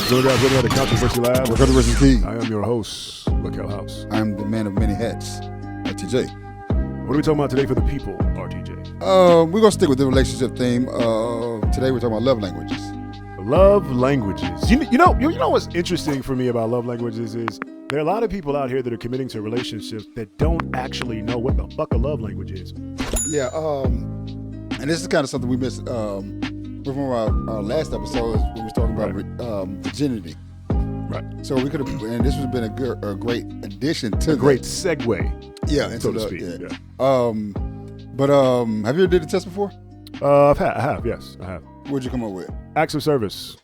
So guys, welcome to the Controversy Lab. We're Controversy Key. I am your host, Lakel House. I'm the man of many hats, RTJ. What are we talking about today for the people, RTJ? We're gonna stick with the relationship theme. Today we're talking about love languages. Love languages. You know what's interesting for me about love languages is there are a lot of people out here that are committing to relationships that don't actually know what the fuck a love language is. Yeah. And this is kind of something we missed from our last episode when we were talking about virginity. Right. So we could have, and this would have been a great addition to a great segue. Yeah, so to speak. Yeah. But have you ever did the test before? I have. Yes, I have. What'd you come up with? Acts of service.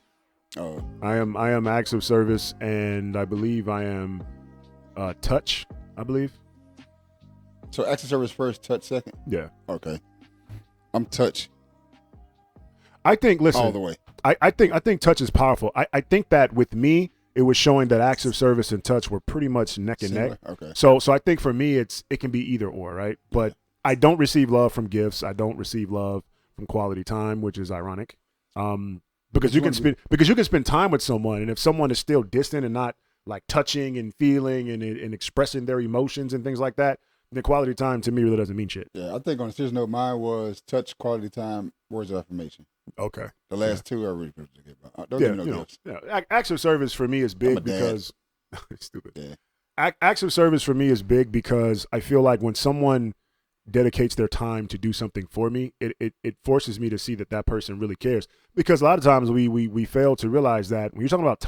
Oh. I am acts of service, and I believe I am touch. I believe. So acts of service first, touch second. Yeah. Okay. I'm touch. I think. Listen. All the way. I think touch is powerful. I think that with me, it was showing that acts of service and touch were pretty much neck and neck. Okay. So I think for me, it can be either or, right? But I don't receive love from gifts. I don't receive love from quality time, which is ironic. Because you can spend time with someone, and if someone is still distant and not like touching and feeling and expressing their emotions and things like that, then quality time to me really doesn't mean shit. Yeah, I think on a serious note, mine was touch, quality time, words of affirmation. Okay. The last two are really good. Don't give me no gifts. Yeah, acts of service for me is big because stupid. Yeah. Acts of service for me is big because I feel like when someone dedicates their time to do something for me, it forces me to see that person really cares. Because a lot of times we fail to realize that when you're talking about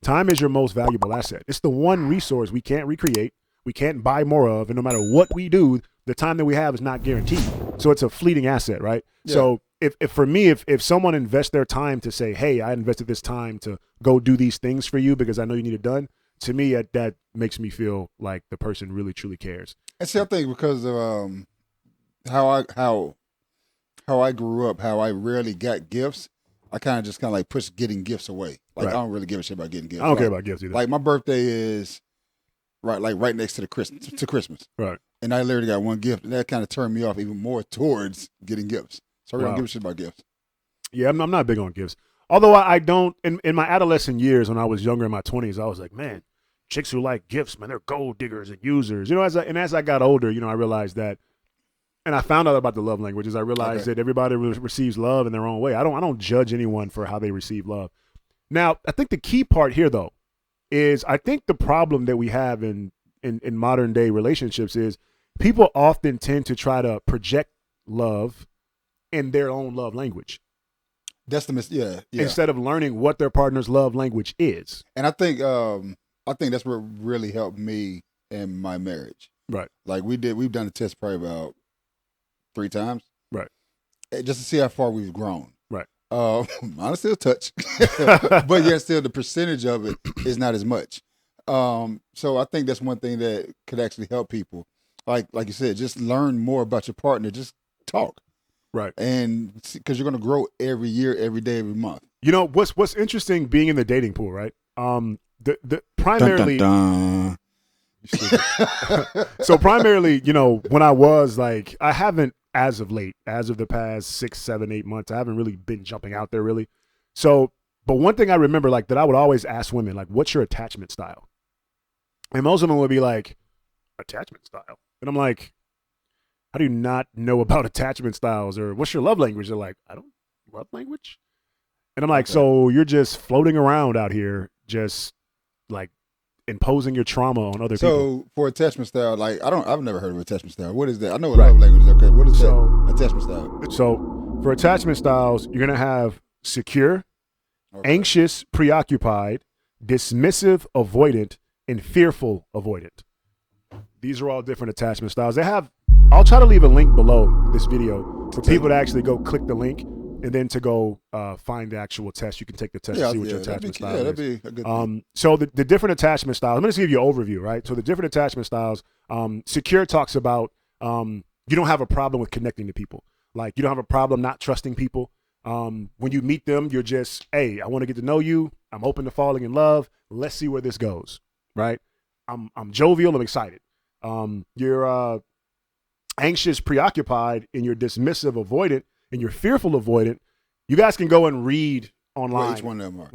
time is your most valuable asset. It's the one resource we can't recreate, we can't buy more of, and no matter what we do, the time that we have is not guaranteed. So it's a fleeting asset, right? Yeah. So if for me, if someone invests their time to say, hey, I invested this time to go do these things for you because I know you need it done, to me, that makes me feel like the person really, truly cares. And see, I think because of how I grew up, how I rarely got gifts, I kind of like push getting gifts away. Like I don't really give a shit about getting gifts. I don't care about gifts either. Like my birthday is right next to Christmas. Right. And I literally got one gift, and that kind of turned me off even more towards getting gifts. So I don't give a shit about gifts. Yeah, I'm not big on gifts. Although I don't, in my adolescent years when I was younger in my 20s, I was like, man, chicks who like gifts, man, they're gold diggers and users. As I got older, I realized that, and I found out about the love languages. I realized that everybody receives love in their own way. I don't judge anyone for how they receive love. Now, I think the key part here, though, is I think the problem that we have in modern day relationships is people often tend to try to project love in their own love language. That's the Instead of learning what their partner's love language is. And I think that's what really helped me in my marriage. Right. Like we've done the test probably about 3 times. Right. Just to see how far we've grown. Right. Mine is still touch, but yet still the percentage of it is not as much. So I think that's one thing that could actually help people. Like you said, just learn more about your partner. Just talk. Right. And because you're going to grow every year, every day, every month. What's interesting being in the dating pool, right? The primarily. Dun, dun, dun. So primarily, when I was like, I haven't as of late, as of the past 6, 7, 8 months, I haven't really been jumping out there really. So, but one thing I remember like that I would always ask women, like, what's your attachment style? And most of them would be like, attachment style. And I'm like, how do you not know about attachment styles? Or what's your love language? They're like, I don't love language. And I'm like, so you're just floating around out here, just like imposing your trauma on other people. So for attachment style, like I've never heard of attachment style. What is that? I know what love language is. Okay, what is that? Attachment style. So for attachment styles, you're gonna have secure, anxious, preoccupied, dismissive, avoidant, and fearful, avoidant. These are all different attachment styles. I'll try to leave a link below this video for people to actually go click the link and then to go find the actual test. You can take the test to see what your attachment style is. Yeah, that'd be a good thing. So the different attachment styles, I'm going to give you an overview, right? So the different attachment styles, secure talks about you don't have a problem with connecting to people. Like you don't have a problem not trusting people. When you meet them, you're just, hey, I want to get to know you. I'm open to falling in love. Let's see where this goes, right? I'm jovial. I'm excited. You're anxious, preoccupied, and you're dismissive, avoidant, and you're fearful, avoidant. You guys can go and read online. What each one of them are.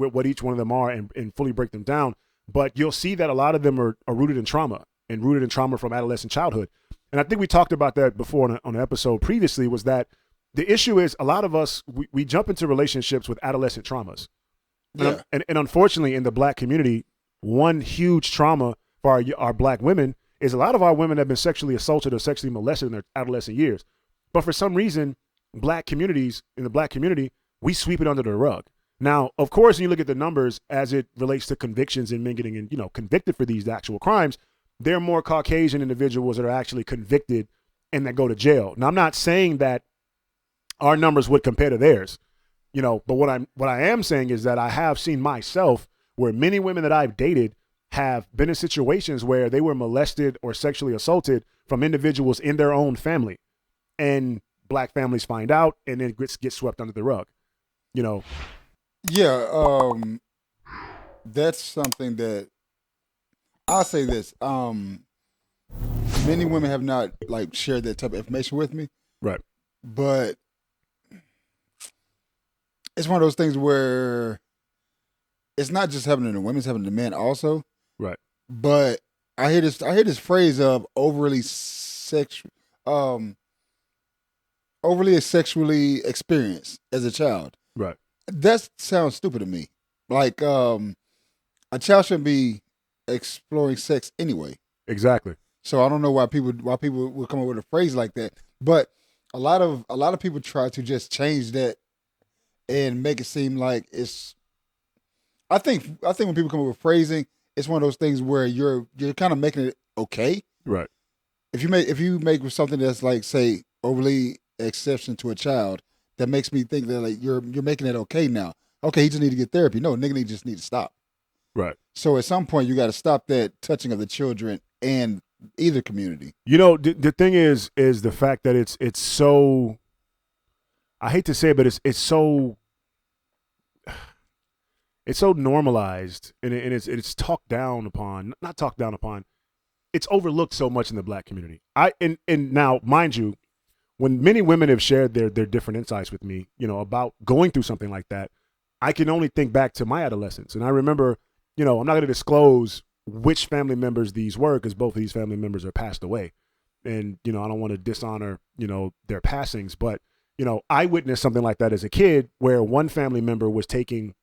What each one of them are, and fully break them down. But you'll see that a lot of them are rooted in trauma and rooted in trauma from adolescent childhood. And I think we talked about that before on an episode previously, was that the issue is a lot of us, we jump into relationships with adolescent traumas. Yeah. And unfortunately, in the Black community, one huge trauma for our Black women is a lot of our women have been sexually assaulted or sexually molested in their adolescent years. But for some reason, in the Black community, we sweep it under the rug. Now, of course, when you look at the numbers as it relates to convictions and men getting convicted for these actual crimes, there are more Caucasian individuals that are actually convicted and that go to jail. Now, I'm not saying that our numbers would compare to theirs, but what I am saying is that I have seen myself where many women that I've dated have been in situations where they were molested or sexually assaulted from individuals in their own family, and Black families find out and then gets swept under the rug. Yeah, that's something that I'll say this. Many women have not shared that type of information with me. Right. But it's one of those things where it's not just happening to women, it's happening to men also. Right. But I hear this phrase of overly sexually experienced as a child. Right. That sounds stupid to me. A child shouldn't be exploring sex anyway. Exactly. So I don't know why people would come up with a phrase like that. But a lot of people try to just change that and make it seem like it's. I think when people come up with phrasing, it's one of those things where you're kind of making it okay. Right. If you make something that's say overly exception to a child, that makes me think that you're making it okay now. Okay, he just need to get therapy. No, nigga just need to stop. Right. So at some point you got to stop that touching of the children and either community. The thing is the fact that it's so, I hate to say it, but it's so normalized and it's talked down upon, not talked down upon. It's overlooked so much in the Black community. And now, mind you, when many women have shared their different insights with me, about going through something like that, I can only think back to my adolescence. And I remember, I'm not going to disclose which family members these were because both of these family members are passed away. And, I don't want to dishonor, their passings. But, I witnessed something like that as a kid where one family member was taking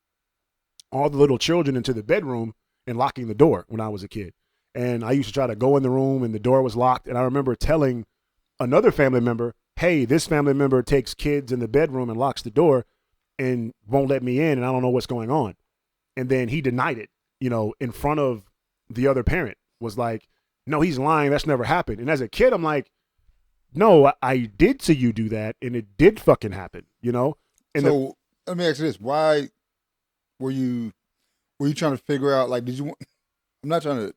all the little children into the bedroom and locking the door when I was a kid. And I used to try to go in the room and the door was locked. And I remember telling another family member, hey, this family member takes kids in the bedroom and locks the door and won't let me in, and I don't know what's going on. And then he denied it, in front of the other parent, was like, no, he's lying. That's never happened. And as a kid, I'm like, no, I did see you do that, and it did fucking happen, And so let me ask you this. Why were you trying to figure out, did you want, I'm not trying to,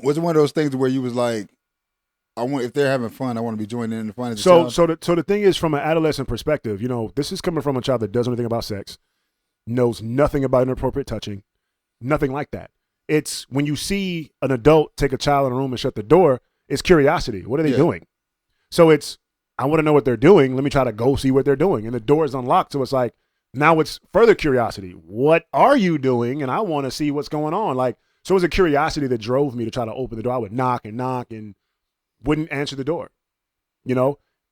was it one of those things where you was like, if they're having fun, I want to be joining in the fun. So the thing is, from an adolescent perspective, this is coming from a child that doesn't know anything about sex, knows nothing about inappropriate touching, nothing like that. It's when you see an adult take a child in a room and shut the door, it's curiosity. What are they doing? So I want to know what they're doing. Let me try to go see what they're doing. And the door is unlocked. So it's like, now it's further curiosity. What are you doing? And I want to see what's going on. So it was a curiosity that drove me to try to open the door. I would knock and wouldn't answer the door,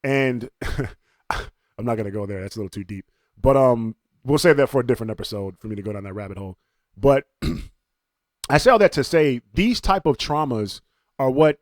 and I'm not going to go there. That's a little too deep, but we'll save that for a different episode for me to go down that rabbit hole. But I say all that to say these type of traumas are what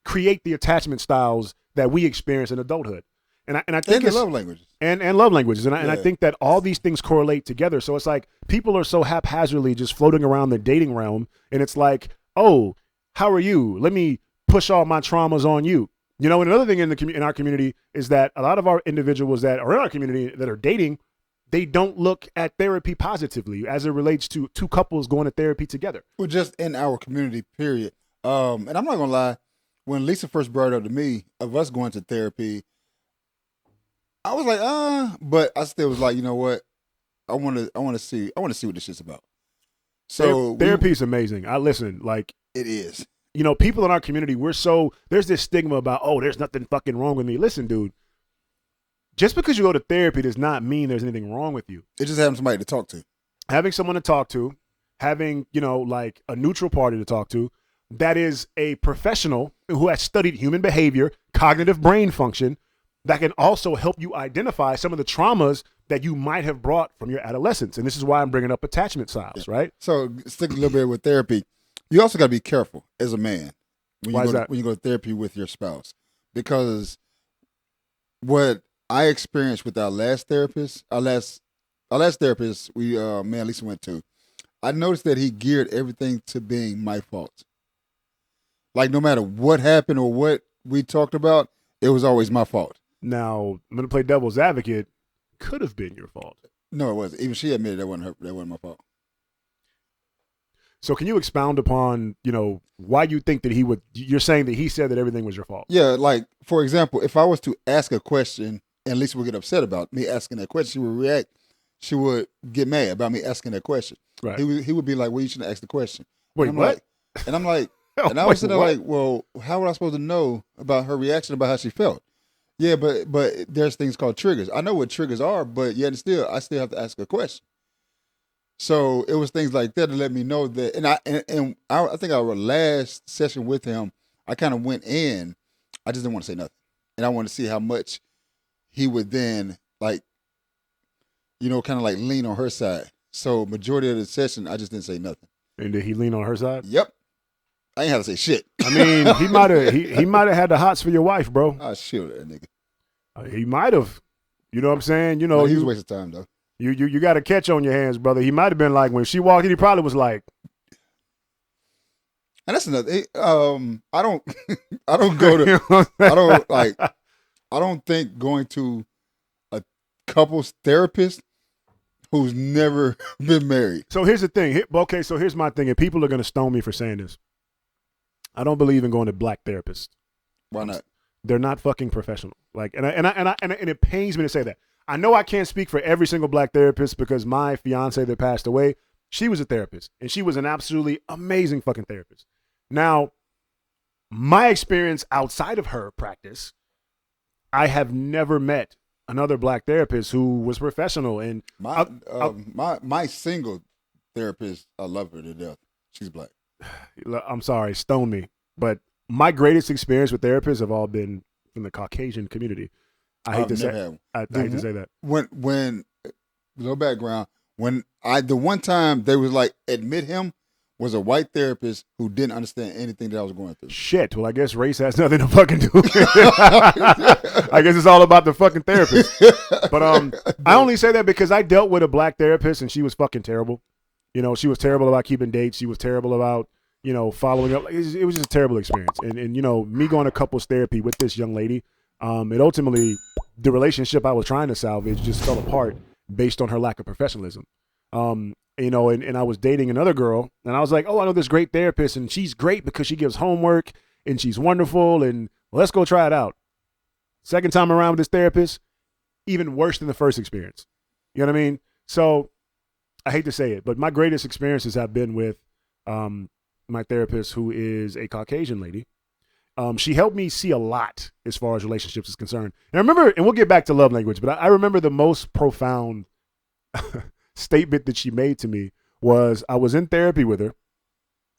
create the attachment styles that we experience in adulthood. And I think it's love languages and love languages. And I think that all these things correlate together. So it's like people are so haphazardly just floating around the dating realm. And it's like, oh, how are you? Let me push all my traumas on you. And another thing in our community is that a lot of our individuals that are in our community that are dating, they don't look at therapy positively as it relates to two couples going to therapy together. Well, just in our community, period. And I'm not going to lie, when Lisa first brought it up to me of us going to therapy, I was like, but I still was like, you know what? I want to see what this shit's about. So therapy is amazing. It is. People in our community, there's this stigma about, oh, there's nothing fucking wrong with me. Listen, dude, just because you go to therapy does not mean there's anything wrong with you. It's just having somebody to talk to. Having someone to talk to, having, like a neutral party to talk to, that is a professional who has studied human behavior, cognitive brain function, that can also help you identify some of the traumas that you might have brought from your adolescence. And this is why I'm bringing up attachment styles, right? So stick a little bit with therapy. You also got to be careful as a man when you go to therapy with your spouse, because what I experienced with our last therapist, me and Lisa went to, I noticed that he geared everything to being my fault. Like no matter what happened or what we talked about, it was always my fault. Now, I'm going to play devil's advocate. Could have been your fault. No, it wasn't. Even she admitted that wasn't my fault. So can you expound upon, why you think that you're saying that he said that everything was your fault? Yeah, like, for example, if I was to ask a question and Lisa would get upset about me asking that question, she would react. She would get mad about me asking that question. Right. He would be like, well, you shouldn't ask the question. Wait, what? And I'm like, and I was sitting there like, well, how would I supposed to know about her reaction, about how she felt? Yeah, but there's things called triggers. I know what triggers are, but yet still, I still have to ask a question. So it was things like that to let me know that, and I think our last session with him, I kind of went in, I just didn't want to say nothing, and I wanted to see how much he would then kind of like lean on her side. So majority of the session, I just didn't say nothing. And did he lean on her side? Yep. I ain't have to say shit. I mean, he might have had the hots for your wife, bro. I shield that nigga. He might have. You know what I'm saying? He was wasting time though. You got a catch on your hands, brother. He might have been like, when she walked in, he probably was like. And that's another. I don't go to. I don't think going to a couples therapist who's never been married. So here's the thing. Okay, so here's my thing, and people are gonna stone me for saying this. I don't believe in going to black therapists. Why not? They're not fucking professional. Like, and it pains me to say that. I know I can't speak for every single black therapist because my fiance that passed away, she was a therapist, and she was an absolutely amazing fucking therapist. Now, my experience outside of her practice, I have never met another black therapist who was professional. And my single therapist, I love her to death. She's black. I'm sorry, stone me, but my greatest experience with therapists have all been from the Caucasian community. I hate to say that. When little background, the one time they was like admit him was a white therapist who didn't understand anything that I was going through. Shit. Well, I guess race has nothing to fucking do with it. I guess it's all about the fucking therapist. But I only say that because I dealt with a black therapist and she was fucking terrible. She was terrible about keeping dates. She was terrible about, following up. It was just a terrible experience. And me going to couples therapy with this young lady, it ultimately, the relationship I was trying to salvage just fell apart based on her lack of professionalism. And I was dating another girl, and I was like, oh, I know this great therapist, and she's great because she gives homework, and she's wonderful, and let's go try it out. Second time around with this therapist, even worse than the first experience. You know what I mean? So I hate to say it, but my greatest experiences have been with my therapist, who is a Caucasian lady. She helped me see a lot as far as relationships is concerned. And I remember, and we'll get back to love language, but I remember the most profound statement that she made to me was, I was in therapy with her,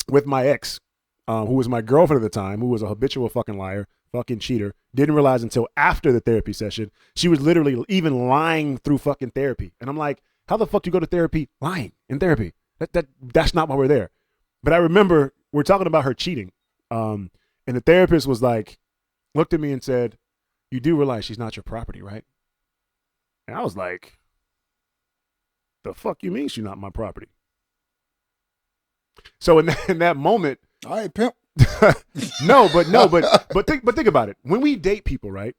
with my ex, who was my girlfriend at the time, who was a habitual fucking liar, fucking cheater. Didn't realize until after the therapy session, she was literally even lying through fucking therapy. And I'm like, how the fuck do you go to therapy lying in therapy? That's not why we're there. But I remember we're talking about her cheating. And the therapist was like, looked at me and said, you do realize she's not your property, right? And I was like, the fuck you mean she's not my property? So in that moment, all right, pimp. but think about it. When we date people, right?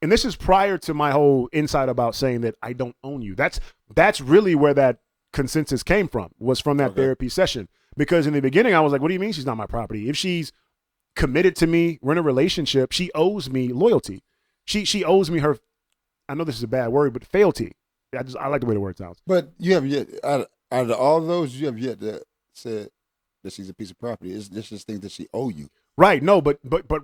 And this is prior to my whole insight about saying that I don't own you. That's really where that consensus came from, was from that therapy session. Because in the beginning, I was like, what do you mean she's not my property? If she's committed to me, we're in a relationship, she owes me loyalty. She owes me her, I know this is a bad word, but fealty. I like the way the word sounds. But you have yet, out of all those, you have yet to say that she's a piece of property. It's just things that she owe you. Right. No, but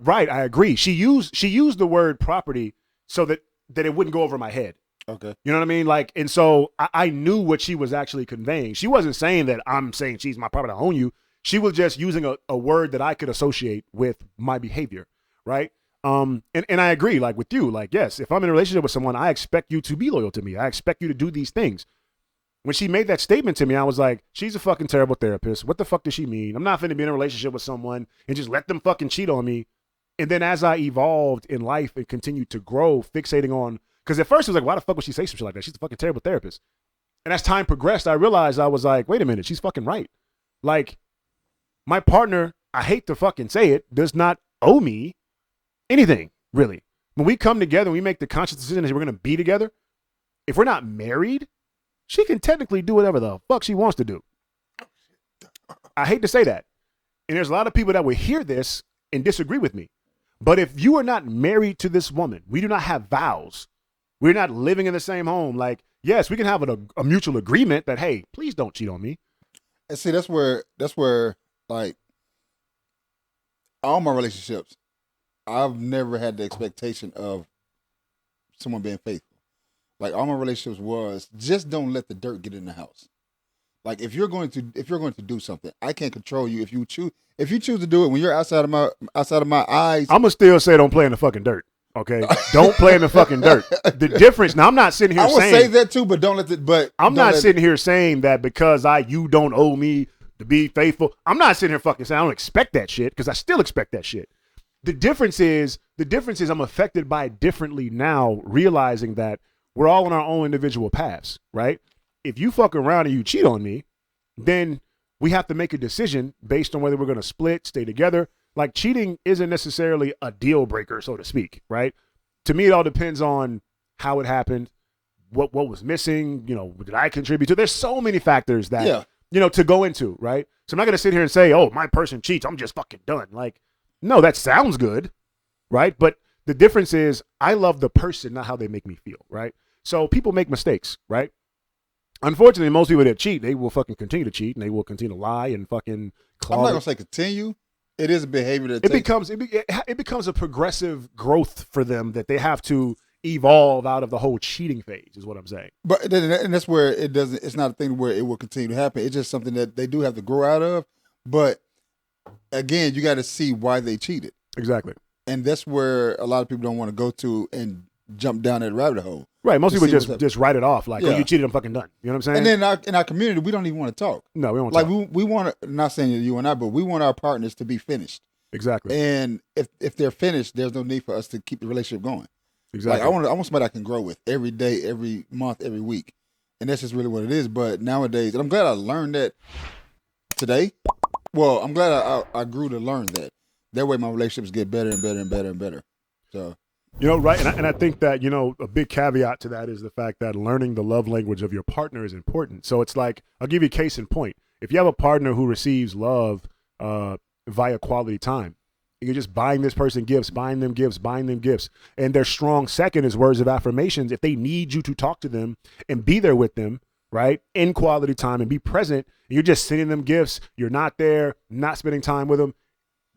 right. I agree. She used the word property so that that it wouldn't go over my head. Okay. You know what I mean? Like, and so I knew what she was actually conveying. She wasn't saying that I'm saying she's my property, I own you. She was just using a word that I could associate with my behavior, right? And I agree, like with you, like, yes, if I'm in a relationship with someone, I expect you to be loyal to me. I expect you to do these things. When she made that statement to me, I was like, she's a fucking terrible therapist. What the fuck does she mean? I'm not finna be in a relationship with someone and just let them fucking cheat on me. And then as I evolved in life and continued to grow, fixating on, because at first it was like, why the fuck would she say some shit like that? She's a fucking terrible therapist. And as time progressed, I realized I was like, wait a minute, she's fucking right. Like, my partner, I hate to fucking say it, does not owe me anything, really. When we come together and we make the conscious decision that we're going to be together, if we're not married, she can technically do whatever the fuck she wants to do. I hate to say that. And there's a lot of people that will hear this and disagree with me. But if you are not married to this woman, we do not have vows. We're not living in the same home. Like, yes, we can have a mutual agreement that, hey, please don't cheat on me. And see, that's where like all my relationships, I've never had the expectation of someone being faithful. Like all my relationships was just don't let the dirt get in the house. Like if you're going to do something, I can't control you. If you choose to do it when you're outside of my eyes, I'm gonna still say don't play in the fucking dirt. Okay, don't play in the fucking dirt. The difference. Now I'm not sitting here saying. I would say that too, but don't let it. But I'm not sitting here saying that because you don't owe me to be faithful. I'm not sitting here fucking saying I don't expect that shit because I still expect that shit. The difference is I'm affected by it differently now, realizing that we're all on our own individual paths, right? If you fuck around and you cheat on me, then we have to make a decision based on whether we're going to split, stay together. Like cheating isn't necessarily a deal breaker, so to speak, right? To me, it all depends on how it happened, what was missing, did I contribute to? There's so many factors that, to go into, right? So I'm not going to sit here and say, oh, my person cheats, I'm just fucking done. Like, no, that sounds good, right? But the difference is I love the person, not how they make me feel, right? So people make mistakes, right? Unfortunately, most people that cheat, they will fucking continue to cheat and they will continue to lie and fucking claw. I'm not going to say continue. It is a behavior that it becomes a progressive growth for them that they have to evolve out of the whole cheating phase is what I'm saying. But and that's where it's not a thing where it will continue to happen. It's just something that they do have to grow out of. But again, you got to see why they cheated. Exactly. And that's where a lot of people don't want to go to and jump down that rabbit hole. Right. Most people just write it off like, oh, you cheated, I'm fucking done. You know what I'm saying? And then in our community, we don't even want to talk. No, we don't talk. Like we want to, not saying you and I, but we want our partners to be finished. Exactly. And if they're finished, there's no need for us to keep the relationship going. Exactly. Like I want somebody I can grow with every day, every month, every week. And that's just really what it is. But nowadays, and I'm glad I learned that today. Well, I'm glad I grew to learn that. That way my relationships get better and better and better and better. So, right. And I think that, a big caveat to that is the fact that learning the love language of your partner is important. So it's like, I'll give you a case in point. If you have a partner who receives love via quality time, you're just buying this person gifts, buying them gifts. And their strong second is words of affirmations. If they need you to talk to them and be there with them, right, in quality time and be present, and you're just sending them gifts, you're not there, not spending time with them.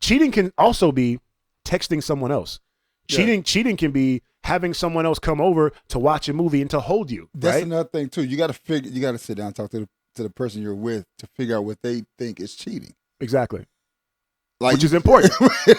Cheating can also be texting someone else. Cheating can be having someone else come over to watch a movie and to hold you. That's right? Another thing too. You got to sit down and talk to the person you're with to figure out what they think is cheating. Exactly. Which is important.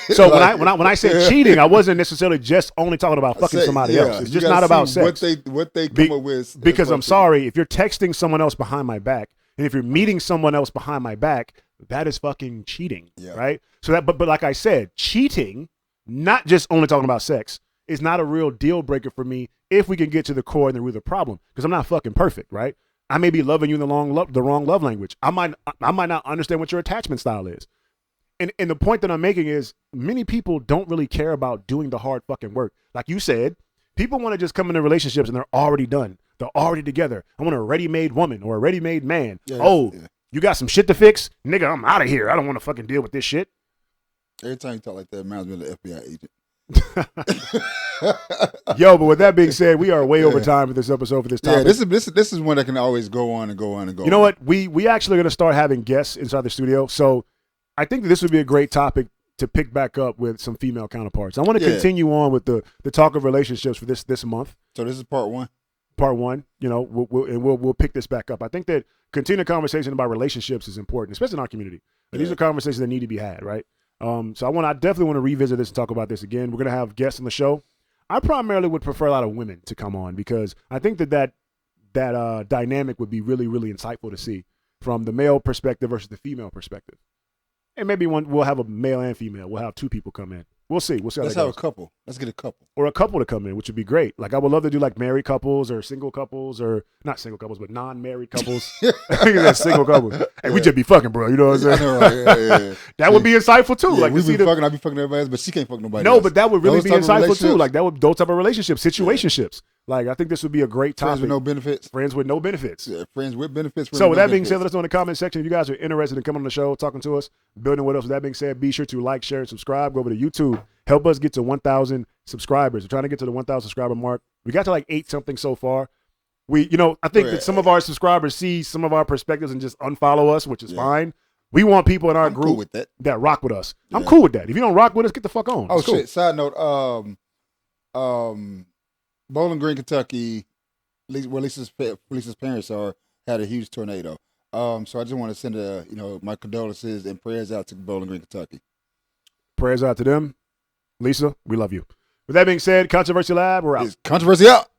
So like, when I said cheating, I wasn't necessarily just only talking about fucking somebody else. It's just not about sex. What they come up with. Because I'm sorry, if you're texting someone else behind my back, and if you're meeting someone else behind my back, that is fucking cheating, right? So that, but like I said, cheating, not just only talking about sex, is not a real deal breaker for me if we can get to the core and the root of the problem. Because I'm not fucking perfect, right? I may be loving you in the wrong love language. I might not understand what your attachment style is. And the point that I'm making is many people don't really care about doing the hard fucking work. Like you said, people want to just come into relationships and they're already done. They're already together. I want a ready-made woman or a ready-made man. You got some shit to fix? Nigga, I'm out of here. I don't want to fucking deal with this shit. Every time you talk like that, it reminds me of the FBI agent. Yo, but with that being said, we are way over time for this episode, for this topic. Yeah, this is one that can always go on and go on and go on. You know what? We actually are going to start having guests inside the studio. So I think that this would be a great topic to pick back up with some female counterparts. I want to continue on with the talk of relationships for this month. So this is part one. Part one, we'll pick this back up. I think that continuing conversation about relationships is important, especially in our community. These are conversations that need to be had, right? So I definitely want to revisit this and talk about this again. We're gonna have guests on the show. I primarily would prefer a lot of women to come on because I think that dynamic would be really, really insightful to see from the male perspective versus the female perspective. And maybe we'll have a male and female. We'll have 2 people come in. We'll see. We'll see how Let's that have goes. a couple. Let's get a couple. Or a couple to come in, which would be great. Like I would love to do like married couples or single couples or not single couples, but non-married couples. Single couples. Hey, we just be fucking, bro. You know what I'm saying? I know, right? Yeah. That would be insightful too. Yeah, like we be fucking. I be fucking everybody else, but she can't fuck nobody else. No, but that would really Those be type of insightful too. relationships? Like those type of relationships, situationships. Like I think this would be a great topic. Friends with no benefits. Friends with no benefits. Yeah, friends with benefits. So with that being said, let us know in the comment section if you guys are interested in coming on the show, talking to us, building with us. With that being said, be sure to like, share, and subscribe. Go over to YouTube. Help us get to 1,000 subscribers. We're trying to get to the 1,000 subscriber mark. We got to like 8 something so far. I think that some of our subscribers see some of our perspectives and just unfollow us, which is fine. We want people in our group cool with that rock with us. Yeah. I'm cool with that. If you don't rock with us, get the fuck on. Oh, it's cool. shit. Side note, Bowling Green, Kentucky, where Lisa's parents are, had a huge tornado. So I just want to send my condolences and prayers out to Bowling Green, Kentucky. Prayers out to them. Lisa, we love you. With that being said, Controversy Lab, we're out. Controversy out.